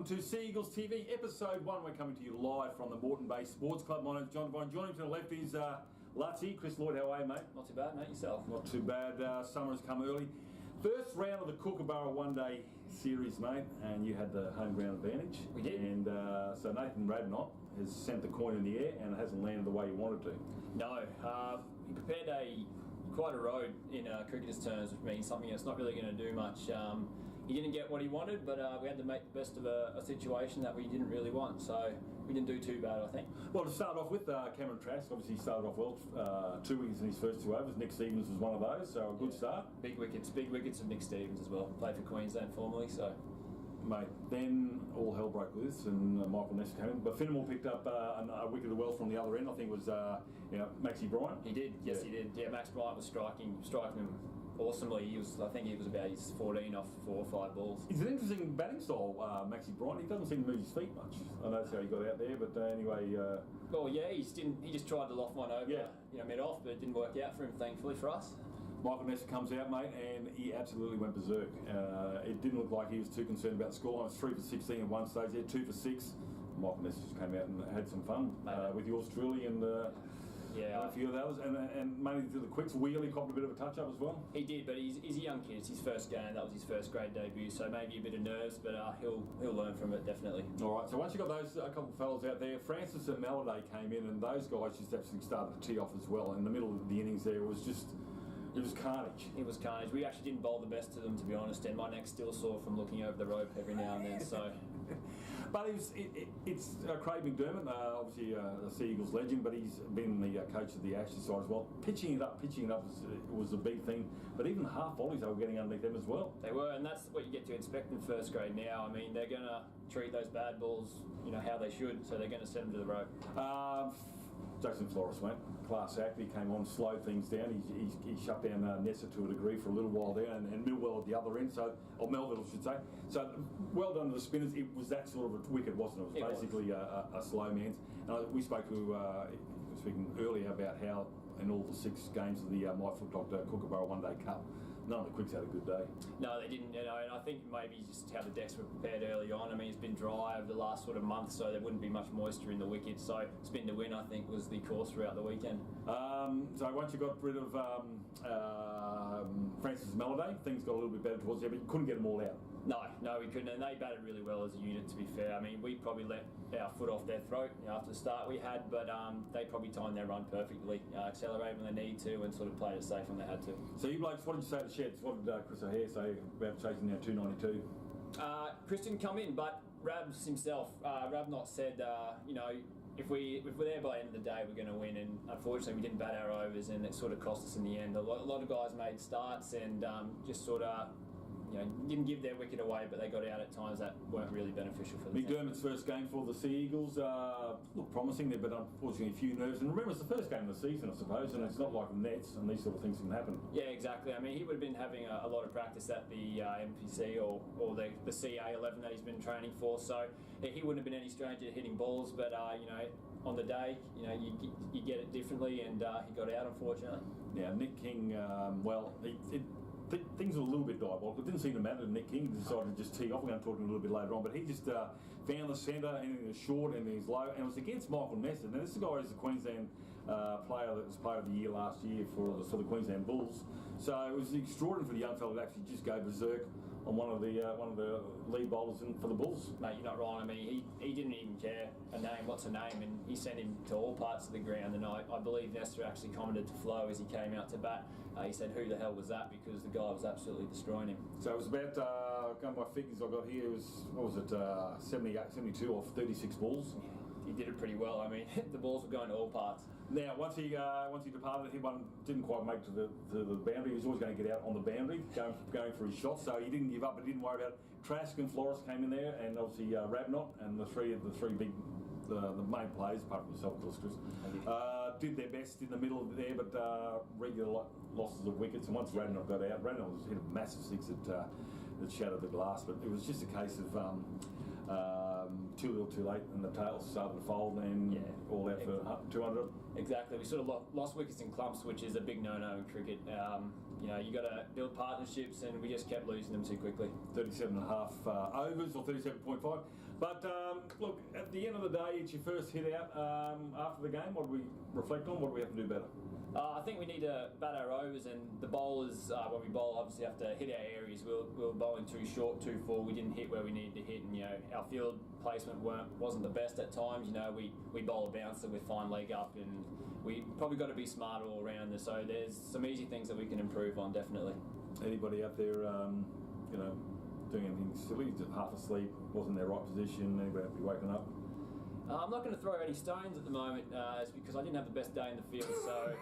Welcome to Eagles TV Episode 1. We're coming to you live from the Moreton-based Sports Club. My name's John Devine. Joining to the left is Lutzy. Chris Lloyd, how are you, mate? Not too bad, mate. Yourself? Not too bad. Summer has come early. First round of the Kookaburra one-day series, mate, and you had the home ground advantage. We did. And so Nathan Radnott has sent the coin in the air and it hasn't landed the way he wanted to. No. He prepared quite a road in cricketer's terms, which means something that's not really going to do much. He didn't get what he wanted, but we had to make the best of a situation that we didn't really want, so we didn't do too bad, I think. Well, to start off with, Cameron Trask, obviously he started off well, 2 wickets in his first 2 overs. Nick Stevens was one of those, so a good start. Big wickets of Nick Stevens as well. Played for Queensland formerly, so... Mate, then all hell broke loose and Michael Ness came in. But Finnemore picked up a wicket as well from the other end. I think it was Maxie Bryant. He did, yes, he did. Yeah, Max Bryant was striking him awesomely. I think he was about his 14 off 4 or 5 balls. He's an interesting batting style, Maxie Bryant. He doesn't seem to move his feet much. I know that's how he got out there, but anyway. Well, yeah, he just tried to loft one over, mid off, but it didn't work out for him, thankfully for us. Michael Ness comes out, mate, and he absolutely went berserk. It didn't look like he was too concerned about the score. I was 3 for 16 at one stage there, 2 for 6. Michael Ness just came out and had some fun with yours truly and a few of the others, and mainly to the quicks. Wheelie copped a bit of a touch-up as well. He did, but he's a young kid. It's his first game. That was his first grade debut, so maybe a bit of nerves, but he'll learn from it, definitely. All right, so once you got those a couple of fellas out there, Francis and Maladay came in, and those guys just absolutely started to tee off as well. In the middle of the innings there, it was carnage. It was carnage. We actually didn't bowl the best to them, to be honest, and my neck's still sore from looking over the rope every now and then, so... But it's Craig McDermott, obviously a Sea Eagles legend, but he's been the coach of the Ashes side as well. Pitching it up was a big thing, but even the half volleys they were getting underneath them as well. They were, and that's what you get to expect in first grade now. I mean, they're going to treat those bad balls, how they should, so they're going to send them to the rope. Jason Flores, mate, class act. He came on, slowed things down. He shut down Nessa to a degree for a little while there, and Millwell at the other end, or Melville, I should say. So well done to the spinners. It was that sort of a wicket, wasn't it? It was basically a slow man's. And we spoke to speaking earlier about how in all the 6 games of the My Foot Doctor Kookaburra One Day Cup, none of the quicks had a good day. No, they didn't, and I think maybe just how the decks were prepared early on. I mean, it's been dry over the last sort of month, so there wouldn't be much moisture in the wickets. So spin to win, I think, was the course throughout the weekend. So once you got rid of Francis Maladay, things got a little bit better towards the end, but you couldn't get them all out. No, we couldn't, and they batted really well as a unit, to be fair. I mean, we probably let our foot off their throat after the start we had, but they probably timed their run perfectly, accelerated when they needed to, and sort of played it safe when they had to. So you blokes, what did you say to Sheds? What did Chris O'Hare say about chasing down 292? Chris didn't come in, but Rabs himself, Rabnot said, if we're there by the end of the day, we're going to win, and unfortunately we didn't bat our overs, and it sort of cost us in the end. A lot of guys made starts and just sort of didn't give their wicket away, but they got out at times that weren't really beneficial for them. McDermott's first game for the Sea Eagles looked promising there, but unfortunately a few nerves. And remember, it's the first game of the season, I suppose, and it's not like the Nets and these sort of things can happen. Yeah, exactly. I mean, he would have been having a lot of practice at the MPC or the CA11 that he's been training for, so he wouldn't have been any stranger to hitting balls, but on the day, you get it differently, and he got out, unfortunately. Now, Nick King, things were a little bit diabolical. It didn't seem to matter to Nick King. He decided to just tee off. We're going to talk to him a little bit later on, but he just found the centre, and he was short and he was low, and it was against Michael Ness. Now, this guy is a Queensland player that was Player of the Year last year for the Queensland Bulls. So it was extraordinary for the young fellow to actually just go berserk on one of the lead bowlers for the Bulls. Mate, you're not wrong. I mean, he didn't even care what's a name, and he sent him to all parts of the ground. And I believe Nestor actually commented to Flo as he came out to bat. He said, "Who the hell was that?" Because the guy was absolutely destroying him. So it was about, going by figures I got here, it was, what was it, 72 off 36 balls. He did it pretty well. I mean, the balls were going to all parts. Now, once he departed, he didn't quite make to the boundary. He was always going to get out on the boundary, going for his shot. So he didn't give up, but he didn't worry about it. Trask and Flores came in there, and obviously Radnott and the three big. The main players, apart from yourself, of course, Chris, did their best in the middle there, but regular losses of wickets. And once Radnott got out, Radnott hit a massive 6 that shattered the glass. But it was just a case of too little, too late, and the tails started to fold, and all out for 200. Exactly. We sort of lost wickets in clumps, which is a big no-no in cricket. You got to build partnerships, and we just kept losing them too quickly. 37.5 overs, or 37.5. But look, at the end of the day, it's your first hit out after the game. What do we reflect on? What do we have to do better? I think we need to bat our overs, and the bowlers, when we bowl, obviously have to hit our areas. We were bowling too short, too full. We didn't hit where we needed to hit, and our field placement wasn't the best at times. We bowl a bouncer with fine leg up, and we probably got to be smarter all around. So there's some easy things that we can improve on, definitely. Anybody out there, doing anything silly, just half asleep, wasn't in their right position? Anybody have to be waking up? I'm not going to throw any stones at the moment, it's because I didn't have the best day in the field, so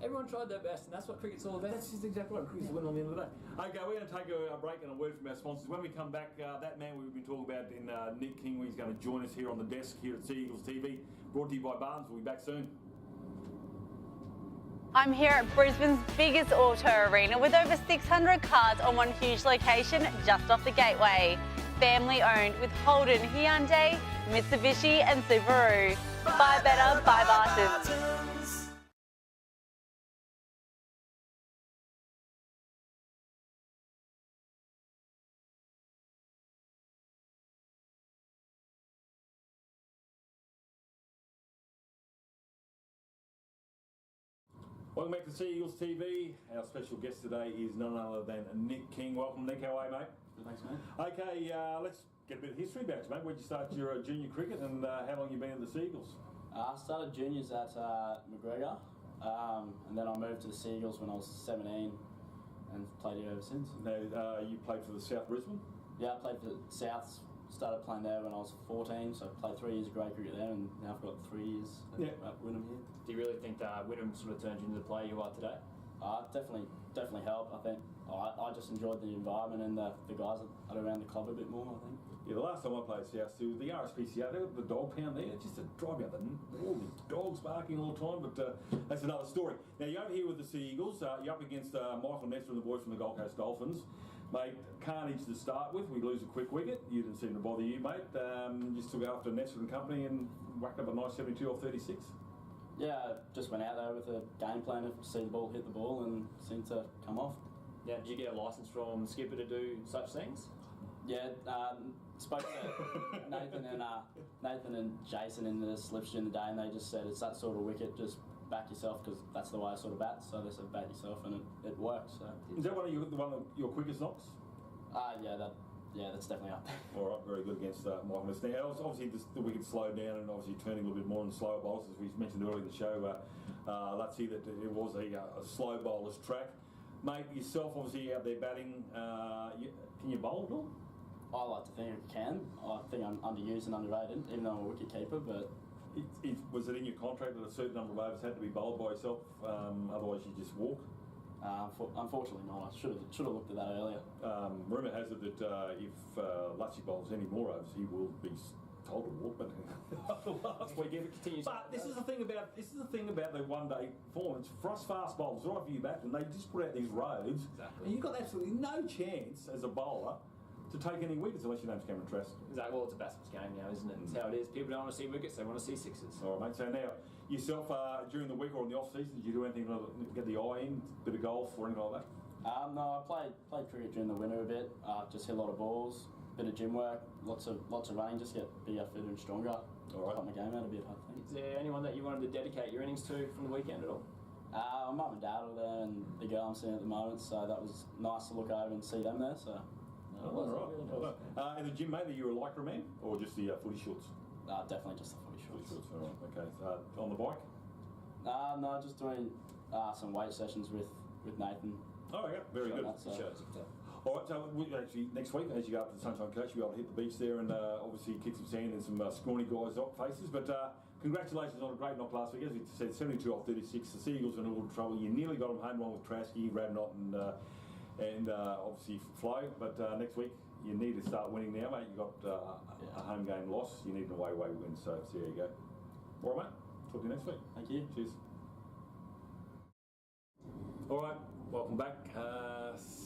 everyone tried their best, and that's what cricket's all about. That's just exactly what cricket's winning on the end of the day. Okay, we're going to take a break and a word from our sponsors. When we come back, that man we've been talking about in Nick King, he's going to join us here on the desk here at Eagles TV, brought to you by Barton. We'll be back soon. I'm here at Brisbane's biggest auto arena with over 600 cars on one huge location just off the Gateway. Family owned with Holden, Hyundai, Mitsubishi and Subaru. Buy better, buy Barton. Welcome back to Eagles TV. Our special guest today is none other than Nick King. Welcome, Nick. How are you, mate? Thanks, mate. Okay, let's get a bit of history about you, mate. Where'd you start your junior cricket, and how long you been at the Seagulls? I started juniors at McGregor, and then I moved to the Seagulls when I was 17 and played here ever since. Now, you played for the South Brisbane? Yeah, I played for the Souths. Started playing there when I was 14, so I played 3 years of grade cricket there, and now I've got 3 years at Wynnum here. Do you really think that Wynnum sort of turned you into the player you are today? Definitely helped. I think I just enjoyed the environment and the guys that are around the club a bit more, I think. Yeah, the last time I played South too, the RSPCA, they got the dog pound there, just to drive me out all these dogs barking all the time, but that's another story. Now, you're over here with the Seagulls, you're up against Michael Nestor and the boys from the Gold Coast Dolphins. Mate, carnage to start with, we lose a quick wicket, you didn't seem to bother you, mate. Just took after Nestor and company and whacked up a nice 72 off 36. Yeah, just went out there with a game plan to see the ball hit the ball and seemed to come off. Yeah, did you get a licence from the skipper to do such things? Yeah, spoke to Nathan and Jason in the slips during the day, and they just said it's that sort of wicket, just back yourself, because that's the way I sort of bat. So they said back yourself, and it worked. So is that one of your quickest knocks? That's definitely up there. All right, very good against Michael Nestor. Now, obviously the wicket slowed down, and obviously turning a little bit more on slower bowlers, as we mentioned earlier in the show. Let's see that it was a slow bowler's track. Mate, yourself obviously out there batting. Can you bowl at all? I like to think I can. I think I'm underused and underrated, even though I'm a wicket keeper. But was it in your contract that a certain number of overs had to be bowled by yourself? Otherwise, you just walk. Unfortunately not. I should have looked at that earlier. Rumour has it that if Lutzy bowls any more overs, he will be told to walk. But last weekend, but this is the thing about the one-day form. It's for us fast bowlers, right for you batsmen. They just put out these roads, and you've got absolutely no chance as a bowler to take any wickets unless your name's Cameron Trask. Exactly. Well, it's a batsman's game now, isn't it? It's how it is. People don't want to see wickets; they want to see sixes. All right, mate. So now, yourself during the week or in the off season, did you do anything to get the eye in, bit of golf or anything like that? No, I played cricket during the winter a bit. Just hit a lot of balls, bit of gym work, lots of running, just get bigger, fitter, and stronger. All right. Cut my game out a bit, I think. Is there anyone that you wanted to dedicate your innings to from the weekend at all? My mum and dad were there, and the girl I'm seeing at the moment, so that was nice to look over and see them there. So. In the gym, mate, are you a lycra man or just the footy shorts? Definitely just the footy shorts. All right, okay. On the bike? No, just doing some weight sessions with Nathan. Oh, yeah, very good. All right, so actually next week, as you go up to the Sunshine Coast, you'll be able to hit the beach there and obviously kick some sand and some scrawny guys' up faces. But congratulations on a great knock last week. As we said, 72 off 36. The Seagulls are in a little trouble. You nearly got them home along with Trasky, Rabnott, and obviously Flo. But next week, you need to start winning now, mate. You've got a home game loss. You need an away win. So there you go. All right, mate. Talk to you next week. Thank you. Cheers. All right, welcome back.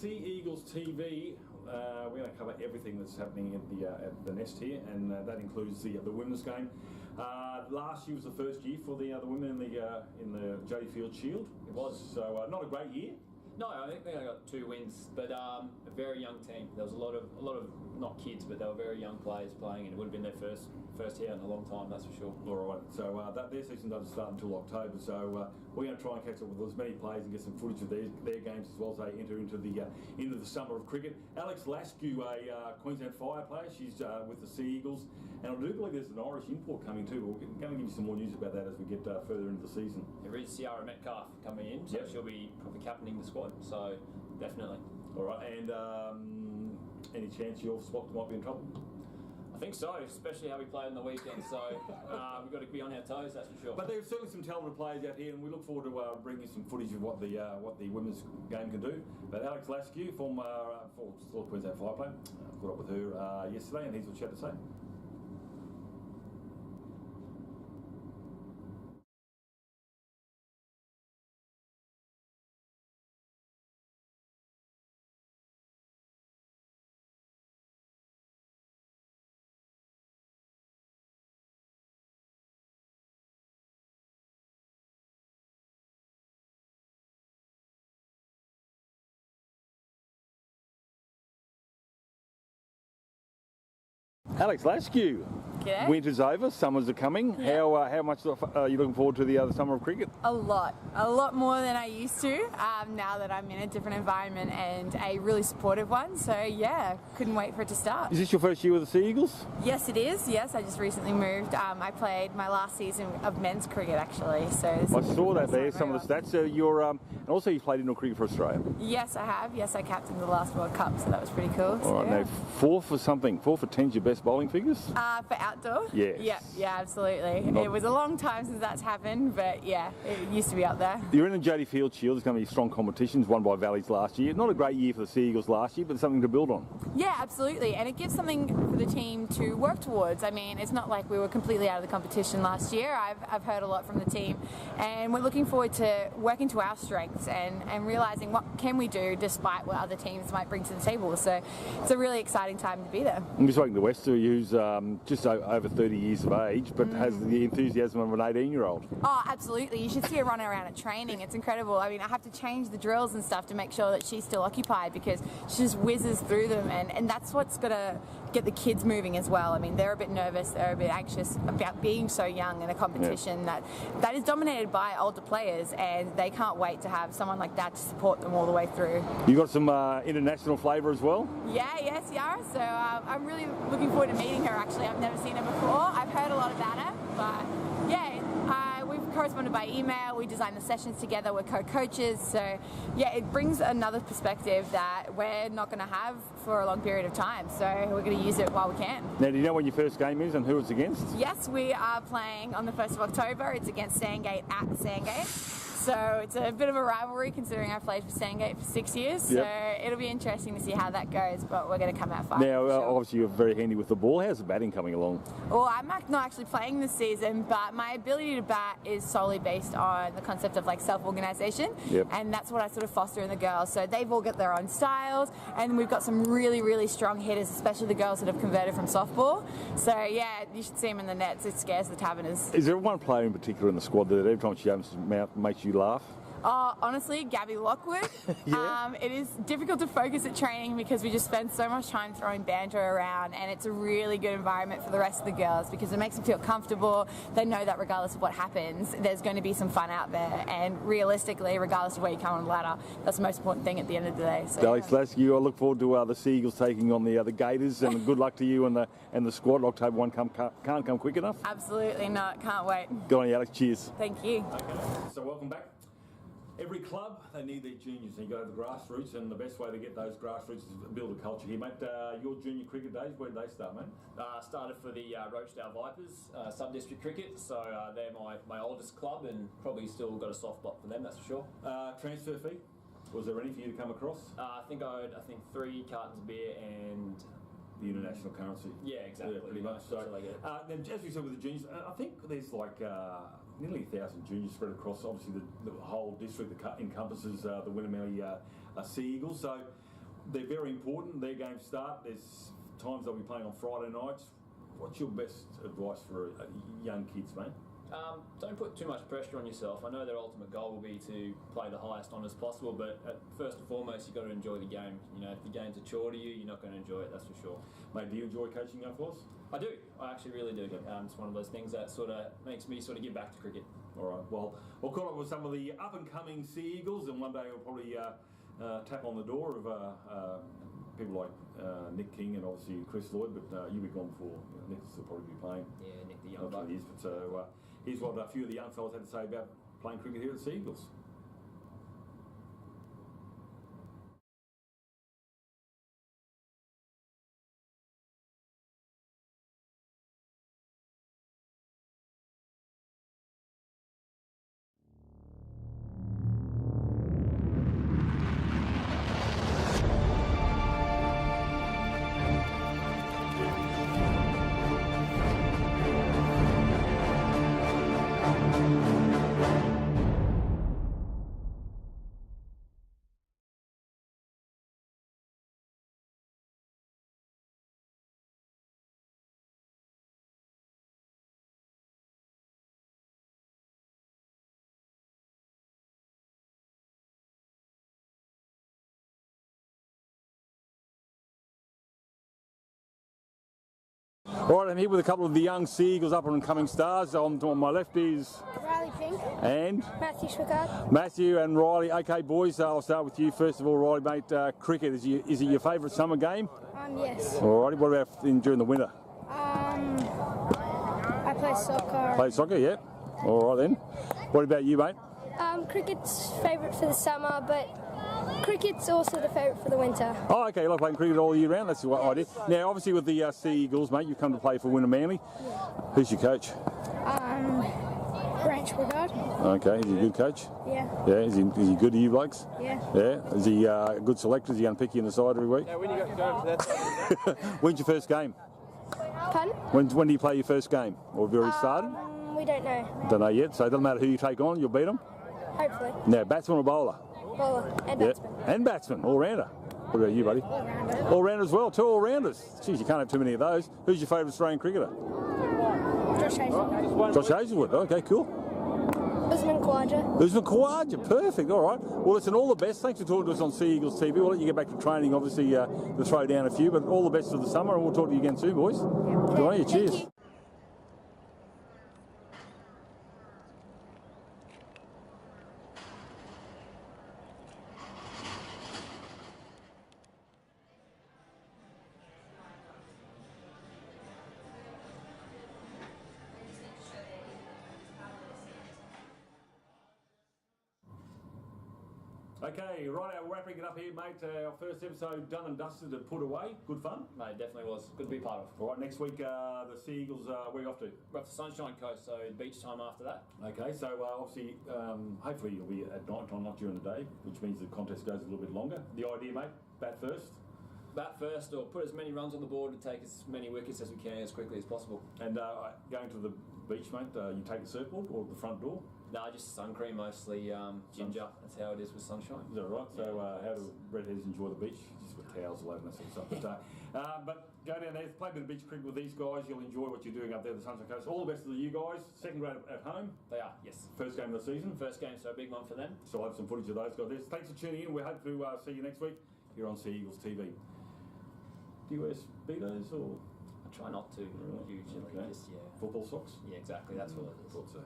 Eagles TV. We're going to cover everything that's happening at the Nest here, and that includes the women's game. Last year was the first year for the women in the Jody Field Shield. It was so not a great year. No, I think they only got 2 wins, but a very young team. There was a lot of not kids, but they were very young players playing, and it would have been their first year in a long time, that's for sure. All right, so their season doesn't start until October, so we're going to try and catch up with as many players and get some footage of their games as well as they enter into the summer of cricket. Alex Laskew, a Queensland Fire player, she's with the Sea Eagles, and I do believe there's an Irish import coming too. We're going to give you some more news about that as we get further into the season. There is Ciara Metcalf coming in, so she'll be probably captaining the squad, so definitely. All right, and any chance your spot might be in trouble? I think so, especially how we played on the weekend. So we've got to be on our toes, that's for sure. But there's certainly some talented players out here, and we look forward to bringing some footage of what the women's game can do. But Alex Laskew, former Queensland Fire player, caught up with her yesterday, and here's what she had to say. Alex Laskew. G'day. Winter's over, summers are coming. Yeah. How much are you looking forward to the summer of cricket? A lot more than I used to. Now that I'm in a different environment and a really supportive one. So yeah, couldn't wait for it to start. Is this your first year with the Sea Eagles? Yes, it is. Yes, I just recently moved. I played my last season of men's cricket actually. So I saw that there. Some of the stats. And also you played indoor cricket for Australia. Yes, I have. Yes, I captained the last World Cup, so that was pretty cool. All right, now 4 for 10's your best bowling figures. For outdoor. Yes. Yeah, absolutely. It was a long time since that's happened, but yeah, it used to be up there. You're in the JD Field Shield. There's going to be strong competitions won by Valleys last year. Not a great year for the Sea Eagles last year, but something to build on. Yeah, absolutely, and it gives something for the team to work towards. I mean, it's not like we were completely out of the competition last year. I've heard a lot from the team, and we're looking forward to working to our strengths and realising what can we do despite what other teams might bring to the table. So it's a really exciting time to be there. I'm just speaking to Wester, who's just over 30 years of age, but has the enthusiasm of an 18-year-old. Oh, absolutely. You should see her running around at training. It's incredible. I mean, I have to change the drills and stuff to make sure that she's still occupied because she just whizzes through them, and that's what's going to get the kids moving as well. I mean, they're a bit nervous, they're a bit anxious about being so young in a competition that is dominated by older players, and they can't wait to have someone like that to support them all the way through. You got some international flavour as well? Yes, Ciara. So I'm really looking forward to meeting her, actually. I've never seen her before. I've heard a lot about her, but yeah, we've corresponded by email, we design the sessions together, we're co-coaches, so yeah, it brings another perspective that we're not going to have for a long period of time, so we're going to use it while we can. Now, do you know when your first game is and who it's against? Yes, we are playing on the 1st of October. It's against Sandgate at Sandgate. So it's a bit of a rivalry considering I've played for Sandgate for 6 years. So it'll be interesting to see how that goes, but we're going to come out fighting. Now, obviously you're very handy with the ball. How's the batting coming along? Well, I'm not actually playing this season, but my ability to bat is solely based on the concept of like self-organisation. And that's what I sort of foster in the girls. So they've all got their own styles, and we've got some really, really strong hitters, especially the girls that have converted from softball. So yeah, you should see them in the nets. It scares the Taverners. Is there one player in particular in the squad that every time she opens her mouth makes you laugh? Honestly, Gabby Lockwood. It is difficult to focus at training because we just spend so much time throwing banter around, and it's a really good environment for the rest of the girls because it makes them feel comfortable. They know that regardless of what happens, there's going to be some fun out there, and realistically, regardless of where you come on the ladder, that's the most important thing at the end of the day. So, Alex Laskew, I look forward to the Sea Eagles taking on the Gators, and good luck to you and the squad. October 1 can't come quick enough. Absolutely not. Can't wait. Good on you, Alex. Cheers. Thank you. Okay, so welcome back. Every club, they need their juniors, and you go to the grassroots, and the best way to get those grassroots is to build a culture here, mate. Your junior cricket days, where did they start, mate? Started for the Rochdale Vipers, sub-district cricket, so they're my oldest club, and probably still got a soft spot for them, that's for sure. Transfer fee? Was there any for you to come across? I think I owed 3 cartons of beer and the international currency. Yeah, exactly. Yeah, pretty much. So, then, as we said with the juniors, I think there's like nearly 1,000 juniors spread across. Obviously, the whole district that encompasses the Wynnum Sea Eagles. So they're very important. Their games start. There's times they'll be playing on Friday nights. What's your best advice for young kids, mate? Don't put too much pressure on yourself. I know their ultimate goal will be to play the highest honours possible, but first and foremost, you've got to enjoy the game. You know, if the game's a chore to you, you're not going to enjoy it, that's for sure. Mate, do you enjoy coaching young fellas? I do. I actually really do. It's one of those things that sort of makes me sort of give back to cricket. All right, well, we'll call up with some of the up-and-coming Sea Eagles, and one day we'll probably tap on the door of people like Nick King and obviously Chris Lloyd, but you'll be gone before Nick will probably be playing. Yeah, Nick the young buck. But so here's what a few of the young fellas had to say about playing cricket here at Sea Eagles. All right, I'm here with a couple of the young Sea Eagles up and coming stars. On my left is Riley Pink and Matthew Schwickard. Matthew and Riley. Okay, boys, I'll start with you first of all, Riley, mate. Cricket, is it your favourite summer game? Yes. All righty, what about during the winter? I play soccer. Play soccer, yeah. All right then. What about you, mate? Cricket's favourite for the summer, but cricket's also the favourite for the winter. Oh, okay, you like playing cricket all year round? That's what I do. Now, obviously with the Sea Eagles, mate, you've come to play for Wynnum Manly. Yeah. Who's your coach? Grant Schwickard. Okay, is he a good coach? Yeah. Yeah, is he good to you blokes? Yeah. Yeah, is he a good selector? Is he going to pick you in the side every week? Now, when you got to go to that side, When's your first game? Pardon? When do you play your first game? Or have you already started? We don't know. Don't know yet, so it doesn't matter who you take on, you'll beat them? Hopefully. Now, batsman or bowler? Bowler and batsman. And batsman, all-rounder. What about you, buddy? All-rounder. All-rounder as well, 2 all-rounders. Geez, you can't have too many of those. Who's your favourite Australian cricketer? Josh Hazelwood. Josh Hazelwood, okay, cool. Usman Khawaja. Usman Khawaja, perfect, all right. Well, listen, all the best. Thanks for talking to us on Sea Eagles TV. We'll let you get back to training, obviously, to throw down a few, but all the best for the summer, and we'll talk to you again soon, boys. Good on you, cheers. Thank you. Okay, right, we're wrapping it up here, mate. Our first episode done and dusted and put away. Good fun. Mate, definitely was. Good to be part of. All right, next week the Sea Eagles, where are you off to? We're off to Sunshine Coast, so beach time after that. Okay, so obviously, hopefully you'll be at night time, not during the day, which means the contest goes a little bit longer. The idea, mate, bat first. Bat first, or put as many runs on the board and take as many wickets as we can as quickly as possible. And going to the beach, mate, you take the surfboard or the front door? No, just sun cream mostly, ginger. That's how it is with Sunshine. Is that right? So how do redheads enjoy the beach? Just with towels all over and that sort of stuff. But go down there, play a bit of beach cricket with these guys. You'll enjoy what you're doing up there at the Sunshine Coast. All the best to you guys. Second grade at home. They are, yes. First game of the season. First game, so a big one for them. So I'll have some footage of those guys. Thanks for tuning in. We hope to see you next week here on Sea Eagles TV. Do you wear Speedos or? I try not to, usually. Okay. Just, yeah. Football socks? Yeah, exactly. That's what it is. Thought so.